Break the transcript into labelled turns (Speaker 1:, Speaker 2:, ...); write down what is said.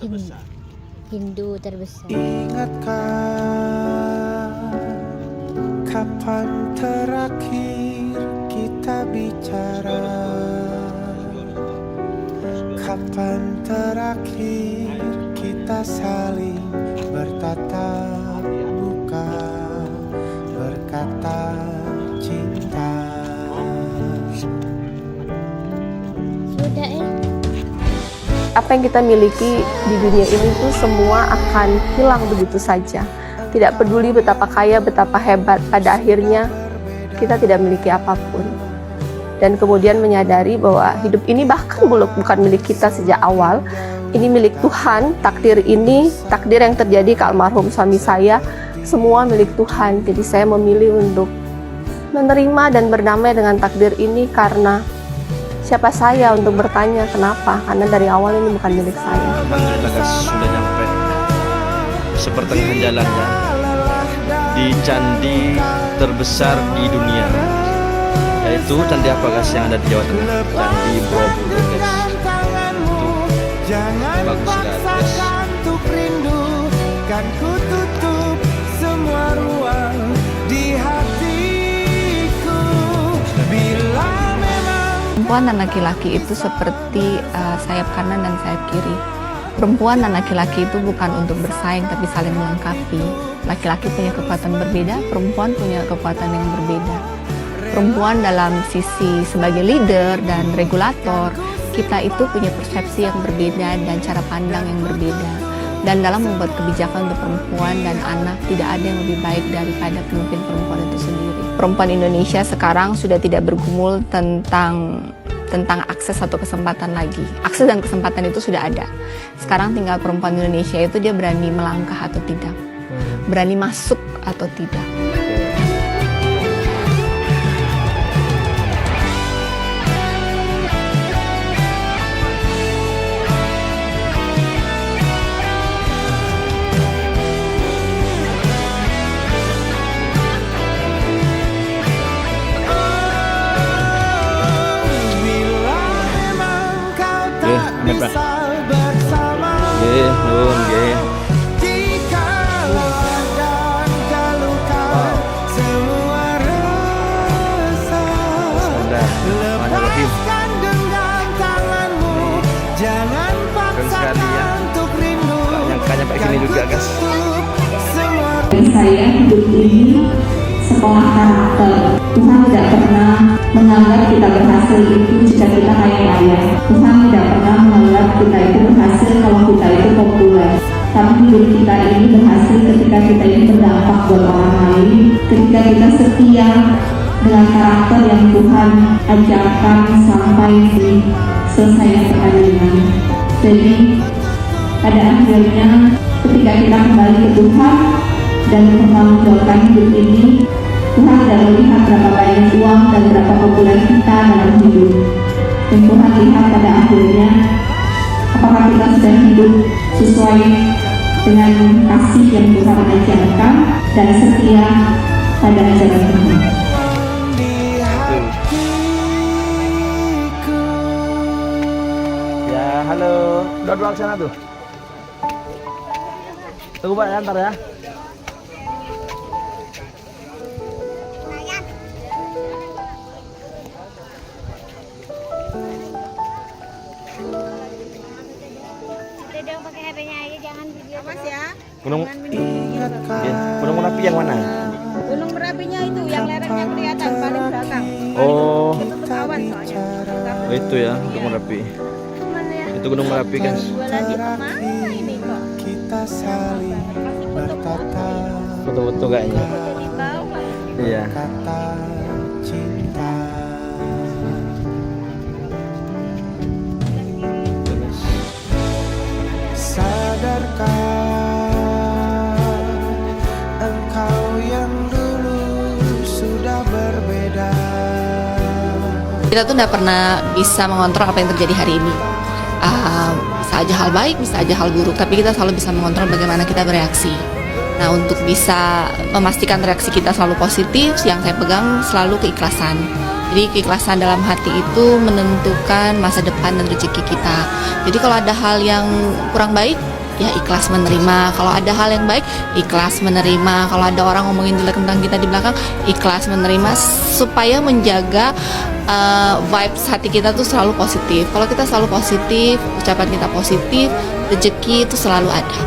Speaker 1: Hindu terbesar.
Speaker 2: Ingatkah kapan terakhir kita bicara? Kapan terakhir kita saling bertatap muka, berkata cinta?
Speaker 1: Sudah
Speaker 3: Apa yang kita miliki di dunia ini tuh semua akan hilang begitu saja. Tidak peduli betapa kaya, betapa hebat, pada akhirnya kita tidak memiliki apapun. Dan kemudian menyadari bahwa hidup ini bahkan bukan milik kita sejak awal. Ini milik Tuhan, takdir ini, takdir yang terjadi ke almarhum suami saya, semua milik Tuhan. Jadi saya memilih untuk menerima dan berdamai dengan takdir ini karena siapa saya untuk bertanya kenapa? Karena dari awal ini bukan milik saya.
Speaker 4: Kita sudah nyampe sepertengahan jalan ya, di candi terbesar di dunia, yaitu candi apa guys yang ada di Jawa Tengah? Candi Borobudur guys. Itu bagus sekali guys.
Speaker 2: Untuk rindu kan ku tutup semua ruang di hatiku bila
Speaker 5: Perempuan dan laki-laki itu seperti sayap kanan dan sayap kiri. Perempuan dan laki-laki itu bukan untuk bersaing tapi saling melengkapi. Laki-laki punya kekuatan berbeda, perempuan punya kekuatan yang berbeda. Perempuan dalam sisi sebagai leader dan regulator, kita itu punya persepsi yang berbeda dan cara pandang yang berbeda. Dan dalam membuat kebijakan untuk perempuan dan anak, tidak ada yang lebih baik daripada pemimpin perempuan itu sendiri. Perempuan Indonesia sekarang sudah tidak bergumul tentang akses atau kesempatan lagi. Akses dan kesempatan itu sudah ada. Sekarang tinggal perempuan Indonesia itu dia berani melangkah atau tidak. Berani masuk atau tidak.
Speaker 6: Saya hidup ini sekolah karakter. Tuhan tidak pernah menganggap kita berhasil itu jika kita kaya-kaya. Tuhan tidak pernah menganggap kita itu berhasil kalau kita itu populer. Tapi hidup kita ini berhasil ketika kita ini berdampak buat orang lain, ketika kita setia dengan karakter yang Tuhan ajarkan sampai di selesainya pertandingan. Jadi pada akhirnya ketika kita kembali ke Tuhan dan mempertanggungjawabkan hidup ini, Tuhan tidak melihat berapa banyak uang dan berapa populer kita dalam hidup. Dan Tuhan lihat pada akhirnya apakah kita sedang hidup sesuai dengan kasih yang Tuhan ajarkan dan setia pada ajaran Tuhan.
Speaker 4: Ya halo, udah ke sana tuh. Tunggu Pak, antar ya.
Speaker 1: Udah pakai HP-nya aja, jangan video.
Speaker 7: Mas ya.
Speaker 4: Gunung Merapi yang mana?
Speaker 7: Gunung Merapinya itu yang lerengnya kelihatan paling belakang.
Speaker 4: Oh.
Speaker 7: Itu awan soalnya.
Speaker 4: Oh itu ya, Gunung Merapi. Itu Gunung Merapi guys.
Speaker 7: Gua lagi kemana ini kok?
Speaker 2: kita saling bertatap
Speaker 4: Foto-foto kayaknya.
Speaker 7: Di bawah.
Speaker 4: Iya.
Speaker 2: kata cinta. Sadarkah engkau yang dulu sudah berbeda?
Speaker 5: Kita tuh nggak pernah bisa mengontrol apa yang terjadi hari ini. Bisa aja hal baik, bisa aja hal buruk, tapi kita selalu bisa mengontrol bagaimana kita bereaksi. Nah, untuk bisa memastikan reaksi kita selalu positif, yang saya pegang selalu keikhlasan. Jadi keikhlasan dalam hati itu menentukan masa depan dan rezeki kita. Jadi kalau ada hal yang kurang baik, ya ikhlas menerima. Kalau ada hal yang baik, ikhlas menerima. Kalau ada orang ngomongin jelek tentang kita di belakang, ikhlas menerima, supaya menjaga vibes hati kita tuh selalu positif. Kalau kita selalu positif, ucapan kita positif, rezeki itu selalu ada.